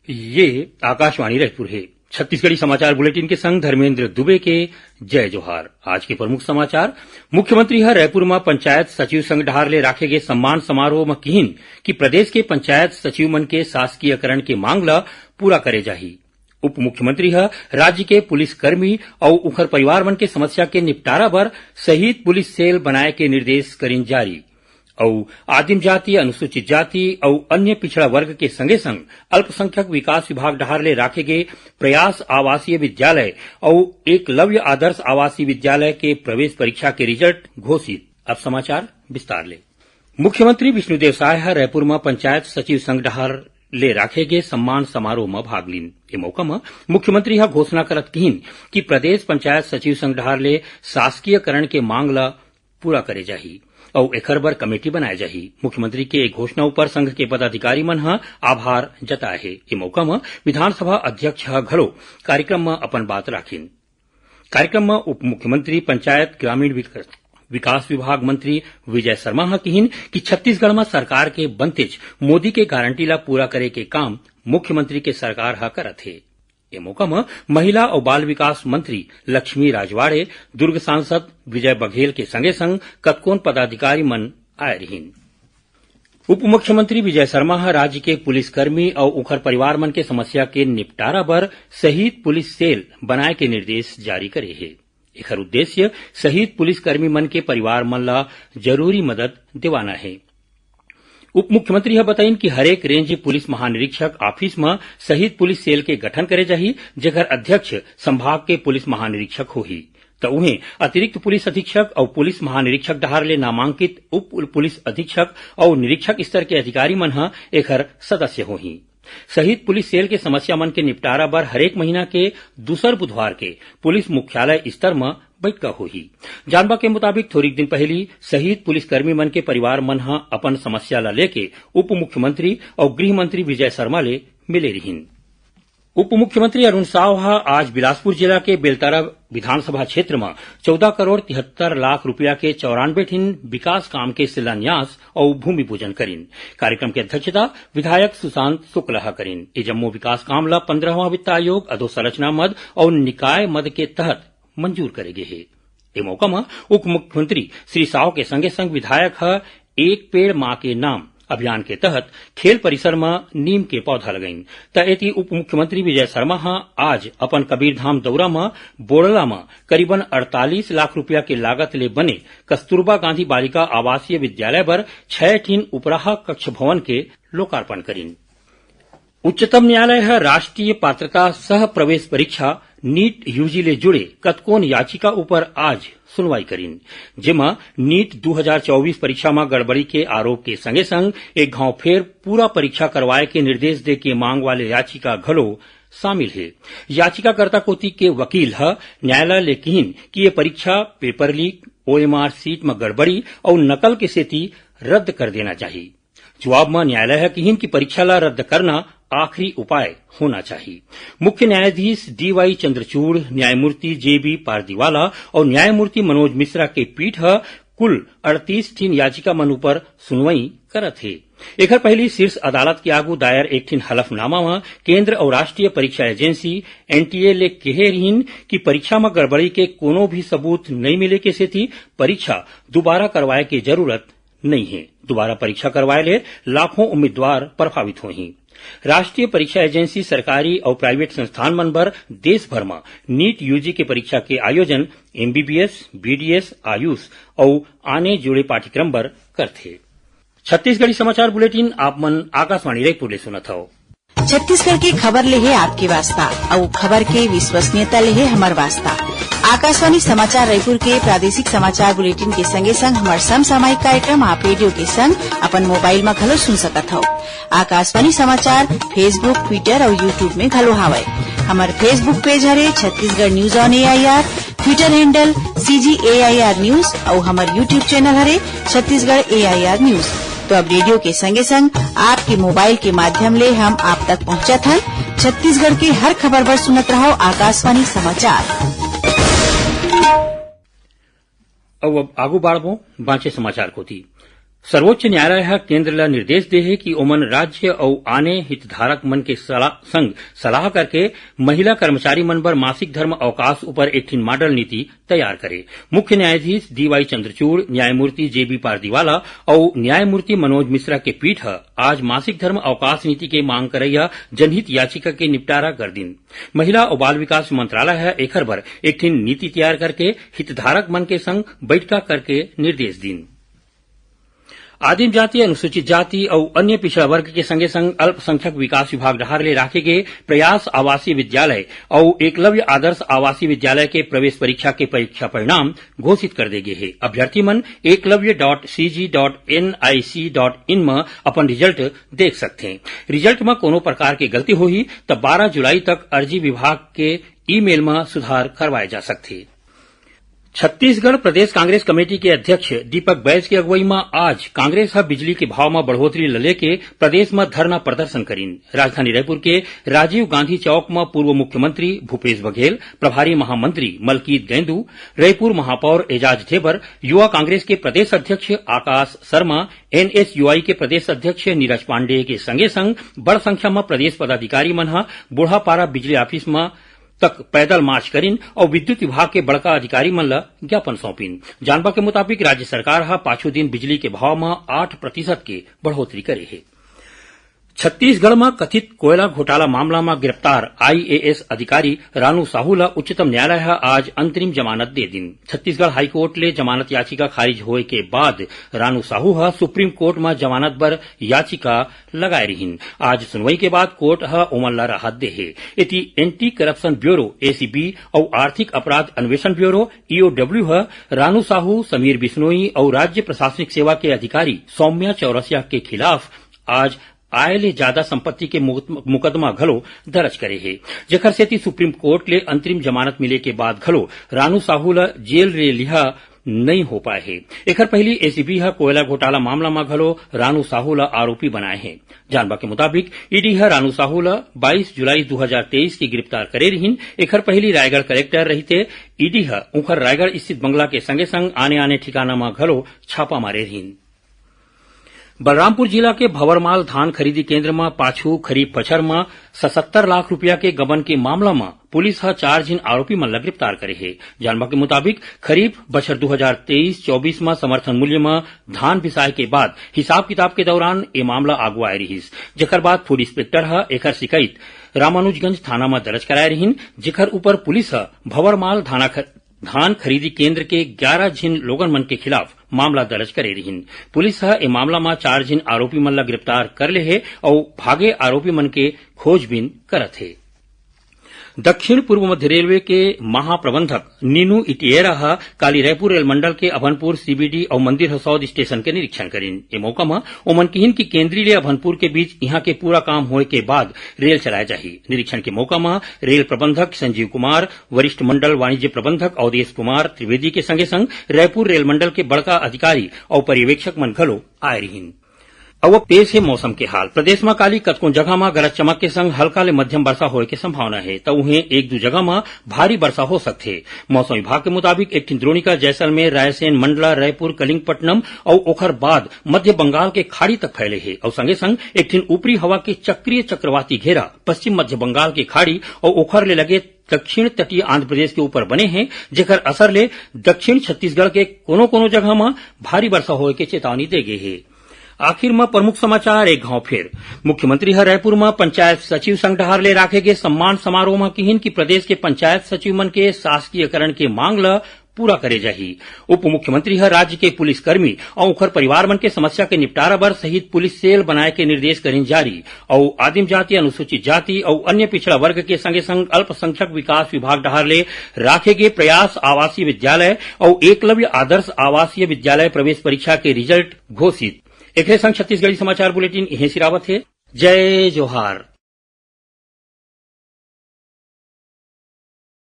ये आकाशवाणी रायपुर है। छत्तीसगढ़ी समाचार बुलेटिन के संग धर्मेंद्र दुबे के जय जोहार। आज के प्रमुख समाचार। मुख्यमंत्री ह रायपुर में पंचायत सचिव संघ डहार ले राखे गए सम्मान समारोह में कहिन कि प्रदेश के पंचायत सचिव मन के शासकीयकरण के मांग ला पूरा करे जाही। उप मुख्यमंत्री ह राज्य के पुलिस कर्मी और उखर परिवार मन के समस्या के निपटारा बर शहीद पुलिस सेल बनाए के निर्देश करीन जारी और आदिम जाति, अनुसूचित जाति और अन्य पिछड़ा वर्ग के संगे संग अल्पसंख्यक विकास विभाग डहार ले राखे गए प्रयास आवासीय विद्यालय और एकलव्य आदर्श आवासीय विद्यालय के प्रवेश परीक्षा के रिजल्ट घोषित। अब समाचार विस्तार ले। मुख्यमंत्री विष्णुदेव साय ह रायपुर में पंचायत सचिव संघ डहार ले राखे गए सम्मान समारोह में भाग लीन। ए मौका में मुख्यमंत्री ह घोषणा करत कहिन कि प्रदेश पंचायत सचिव संघ डहार ले शासकीयकरण के मांग ला पूरा करे जाही और एखर बर कमेटी बनाए जाही। मुख्यमंत्री के एक घोषणा ऊपर संघ के पदाधिकारी मन ह आभार जताए हे। ए मौका में विधानसभा अध्यक्ष ह घलो कार्यक्रम में अपन बात राखिन। कार्यक्रम में उप मुख्यमंत्री पंचायत ग्रामीण विकास विभाग मंत्री विजय शर्मा ह कहिन कि छत्तीसगढ़ में सरकार के बनतेज मोदी के गारंटी ला पूरा करे के काम मुख्यमंत्री के सरकार ह करत हे। ए मौका में महिला और बाल विकास मंत्री लक्ष्मी राजवाड़े, दुर्ग सांसद विजय बघेल के संगे संग कतकोन पदाधिकारी मन आए रहिन। उप मुख्यमंत्री विजय शर्मा ह राज्य के पुलिसकर्मी और उखर परिवार मन के समस्या के निपटारा बर शहीद पुलिस सेल बनाए के निर्देश जारी करे हे। एखर उद्देश्य शहीद पुलिसकर्मी मन के परिवार मन ला जरूरी मदद दिवाना है। उप मुख्यमंत्री यह बताइन कि हरेक रेंज पुलिस महानिरीक्षक ऑफिस में शहीद पुलिस सेल के गठन करे जाही, जेकर अध्यक्ष संभाग के पुलिस महानिरीक्षक होही। तो उन्हें अतिरिक्त पुलिस अधीक्षक और पुलिस महानिरीक्षक डहार ले नामांकित उप पुलिस अधीक्षक और निरीक्षक स्तर के अधिकारी मन ह एखर सदस्य होही। शहीद पुलिस सेल के समस्या मन के निपटारा बर हरेक महीना के दूसर बुधवार के पुलिस मुख्यालय स्तर में बैठक होही। जानबा के मुताबिक थोड़ीक दिन पहली शहीद पुलिसकर्मी मन के परिवार मन ह अपन समस्या ला लेके उप मुख्यमंत्री और गृह मंत्री विजय शर्मा ले मिले रहिन। उप मुख्यमंत्री अरुण साव ह आज बिलासपुर जिला के बेलतारा विधानसभा क्षेत्र में 14 करोड़ 73 लाख रुपया के 94 ठिन विकास काम के शिलान्यास और भूमि पूजन करीन। कार्यक्रम की अध्यक्षता विधायक सुशांत शुक्ल ह करीन। ये जम्मू विकास काम ला 15वां वित्त आयोग अधोसंरचना मद और निकाय मद के तहत मंजूर करे गए है। ए मौका में उप मुख्यमंत्री श्री साव के संगे संग विधायक ह एक पेड़ मां के नाम अभियान के तहत खेल परिसर में नीम के पौधा लगाइन। तएती उप मुख्यमंत्री विजय शर्मा ह आज अपन कबीरधाम दौरा में बोड़ला में करीबन 48 लाख रुपया के लागत ले बने कस्तूरबा गांधी बालिका आवासीय विद्यालय पर 6 ठिन उपराहा कक्ष भवन के लोकार्पण करीन। उच्चतम न्यायालय है राष्ट्रीय पात्रता सह प्रवेश परीक्षा नीट यूजी ले जुड़े कतकोन याचिका ऊपर आज सुनवाई करीन, जेमा नीट 2024 परीक्षा में गड़बड़ी के आरोप के संगे संग एक घाव फेर पूरा परीक्षा करवाए के निर्देश दे के मांग वाले याचिका घलो शामिल है। याचिकाकर्ता कोती के वकील ह न्यायालय ले कहिन कि ये परीक्षा पेपर लीक, ओएमआर सीट में गड़बड़ी और नकल के सेती रद्द कर देना चाहिए। जवाब में न्यायालय है कहिन कि परीक्षा ला रद्द करना आखिरी उपाय होना चाहिए। मुख्य न्यायाधीश डीवाई चंद्रचूड़, न्यायमूर्ति जेबी पारदीवाला और न्यायमूर्ति मनोज मिश्रा के पीठ कुल 38 ठिन याचिका मन पर सुनवाई करत है। एकर पहली शीर्ष अदालत के आगू दायर एक ठिन हलफनामा में केंद्र और राष्ट्रीय परीक्षा एजेंसी एनटीए ले कहे रहीन कि परीक्षा में गड़बड़ी के कोनो भी सबूत नहीं मिले के सेती परीक्षा दोबारा करवाए के जरूरत नहीं है। दोबारा परीक्षा करवाए ले लाखों उम्मीदवार प्रभावित होही। राष्ट्रीय परीक्षा एजेंसी सरकारी और प्राइवेट संस्थान मन बर देश भर में नीट यूजी के परीक्षा के आयोजन एमबीबीएस, बीडीएस, आयुष और आने जुड़े पाठ्यक्रम बर करथे। छत्तीसगढ़ी समाचार बुलेटिन आप मन आकाशवाणी रायपुर ले सुनत हव। छत्तीसगढ़ की खबर ले है आपके वास्ता और खबर के विश्वसनीयता ले है हमार वास्ता। आकाशवाणी समाचार रायपुर के प्रादेशिक समाचार बुलेटिन के संगे संग हमार समसामयिक कार्यक्रम आप रेडियो के संग अपन मोबाइल में घलो सुन सकत हव। आकाशवाणी समाचार फेसबुक, ट्विटर और यूट्यूब में घलो हावय। हमार फेसबुक पेज हरे Chhattisgarh news on AIR, Twitter handle CGAIR news और हमार यूट्यूब चैनल हरे छत्तीसगढ़ AIR न्यूज। तो अब रेडियो के संगे संग आपके मोबाइल के माध्यम ले हम आप तक पहुंचत हन। छत्तीसगढ़ की हर खबर पर सुनत रहो आकाशवाणी समाचार। अब आगू बाढ़बो बांचे समाचार को थी। सर्वोच्च न्यायालय ह केंद्र ला निर्देश दे हे कि ओमन राज्य अउ आने हितधारक मन के संग सलाह करके महिला कर्मचारी मन बर मासिक धर्म अवकाश ऊपर एक ठिन मॉडल नीति तैयार करे। मुख्य न्यायाधीश डीवाई चंद्रचूड़, न्यायमूर्ति जेबी पारदीवाला और न्यायमूर्ति मनोज मिश्रा के पीठ ह आज मासिक धर्म अवकाश नीति के मांग करैया जनहित याचिका के निपटारा कर दिन। महिला और बाल विकास मंत्रालय है एखर बर एक ठिन नीति तैयार करके हितधारक मन के संग बैठका करके निर्देश दिन। आदिम जाति, अनुसूचित जाति और अन्य पिछड़ा वर्ग के संगे संग अल्पसंख्यक विकास विभाग डहार ले राखे गए प्रयास आवासीय विद्यालय और एकलव्य आदर्श आवासीय विद्यालय के प्रवेश परीक्षा के परीक्षा परिणाम घोषित कर दे गए हैं। अभ्यर्थी मन eklavya.cg.nic.in में अपन रिजल्ट देख सकते हैं। रिजल्ट में कोनो प्रकार की गलती होही तब 12 जुलाई तक अर्जी विभाग के ईमेल में सुधार करवाए जा सकते। छत्तीसगढ़ प्रदेश कांग्रेस कमेटी के अध्यक्ष दीपक बैज की अगुवाई में आज कांग्रेस बिजली के भाव में बढ़ोतरी ले के प्रदेश में धरना प्रदर्शन करीन। राजधानी रायपुर के राजीव गांधी चौक में पूर्व मुख्यमंत्री भूपेश बघेल, प्रभारी महामंत्री मलकीत गैंदू, रायपुर महापौर एजाज ढेबर, युवा कांग्रेस के प्रदेश अध्यक्ष आकाश शर्मा, एनएसयूआई के प्रदेश अध्यक्ष नीरज पांडेय के संगे संग बड़ संख्या में प्रदेश पदाधिकारी मन बूढ़ापारा बिजली ऑफिस में तक पैदल मार्च करीन और विद्युत विभाग के बड़का अधिकारी मन ला ज्ञापन सौंपिन। जानबा के मुताबिक राज्य सरकार पाछू दिन बिजली के भाव में 8% के बढ़ोतरी करे है। छत्तीसगढ़ में कथित कोयला घोटाला मामला में गिरफ्तार आईएएस अधिकारी रानू साहू ला उच्चतम न्यायालय आज अंतरिम जमानत दे दिन। छत्तीसगढ़ हाईकोर्ट ले जमानत याचिका खारिज होए के बाद रानू साहू सुप्रीम कोर्ट में जमानत बर याचिका लगाए रहीन। आज सुनवाई के बाद कोर्ट ओमन ला राहत दे है। इति एंटी करप्शन ब्यूरो एसीबी और आर्थिक अपराध अन्वेषण ब्यूरो ईओडब्ल्यू रानू साहू, समीर बिश्नोई और राज्य प्रशासनिक सेवा के अधिकारी सौम्या चौरसिया के खिलाफ आज आय ले ज्यादा संपत्ति के मुकदमा घलो दर्ज करे है, जेकर सेती सुप्रीम कोर्ट ले अंतरिम जमानत मिले के बाद घलो रानू साहू ला जेल रे लिहा नहीं हो पाए है। एकर पहली एसीबी कोयला घोटाला मामला में घलो रानू साहू ला आरोपी बनाए हैं। जानबा के मुताबिक ईडी रानू साहू ला 22 जुलाई 2023 की गिरफ्तार करे रहीन। एकर पहली रायगढ़ कलेक्टर रहीते ईडी उखर रायगढ़ स्थित बंगला के संगे संग आने आने ठिकाना में घलो छापा मारे रहीन। बलरामपुर जिला के भंवरमाल धान खरीदी केंद्र में पाछू खरीफ बछर में 77 लाख रुपया के गबन के मामला में पुलिस 4 जिन आरोपी मन ला गिरफ्तार करे है। जानबा के मुताबिक खरीफ बछर 2023-24 में समर्थन मूल्य में धान बिसाए के बाद हिसाब किताब के दौरान ये मामला आगू आए रहीस, जेकर बाद फूड इंस्पेक्टर एकर शिकायत रामानुजगंज थाना में दर्ज कराए रहीन, जेकर ऊपर पुलिस भंवरमाल धान खरीदी केंद्र के 11 जिन लोगन मन के खिलाफ मामला दर्ज करे रहीन। पुलिस ए मामला में 4 जिन आरोपी मन ला गिरफ्तार कर ले है और भागे आरोपी मन के खोजबीन करत है। दक्षिण पूर्व मध्य रेलवे के महाप्रबंधक नीनू इटिएरा काली रायपुर रेल मंडल के अभनपुर सीबीडी और मंदिर हसौद स्टेशन के निरीक्षण करीन। ए मौका में ओमन कहिन की केंद्रीय ले अभनपुर के बीच यहाँ के पूरा काम होए के बाद रेल चलाए जाही। निरीक्षण के मौका में रेल प्रबंधक संजीव कुमार, वरिष्ठ मंडल वाणिज्य प्रबंधक अवधेश कुमार त्रिवेदी के संगे संग रायपुर रेल मंडल के बड़का अधिकारी और पर्यवेक्षक मन घलो आए रहीन। अब पेश है मौसम के हाल। प्रदेश में काली कतको जगह में गरज चमक के संग हल्का ले मध्यम वर्षा होए के संभावना है, तो उन्हें एक दो जगह में भारी वर्षा हो सकथे। मौसम विभाग के मुताबिक एक द्रोणिका जैसलमेर, रायसेन, मंडला, रायपुर, कलिंगपट्टनम और ओखर बाद मध्य बंगाल के खाड़ी तक फैले है और संगे संग एक ऊपरी हवा के चक्रीय चक्रवाती घेरा पश्चिम मध्य बंगाल की खाड़ी और ओखर ले लगे दक्षिण तटीय आंध्र प्रदेश के ऊपर बने हैं, जेकर असर ले दक्षिण छत्तीसगढ़ के कोनो कोनो जगह में भारी वर्षा होए के चेतावनी दे गई है। आखिर में प्रमुख समाचार एक घाव फिर। मुख्यमंत्री रायपुर में पंचायत सचिव संघ डहार ले राखे गए सम्मान समारोह में कहिन की प्रदेश के पंचायत सचिव मन के शासकीयकरण के मांग ला पूरा करे जाही। उप मुख्यमंत्री राज्य के पुलिस कर्मी और उखर परिवार मन के समस्या के निपटारा बर सहित पुलिस सेल बनाए के निर्देश करीन जारी और आदिम जाति, अनुसूचित जाति और अन्य पिछड़ा वर्ग के संगे संग अल्पसंख्यक विकास विभाग डहार ले राखे गए प्रयास आवासीय विद्यालय और एकलव्य आदर्श आवासीय विद्यालय प्रवेश परीक्षा के रिजल्ट घोषित। एक संग छत्तीसगढ़ी समाचार बुलेटिन यहीं सिरावत है। जय जोहार।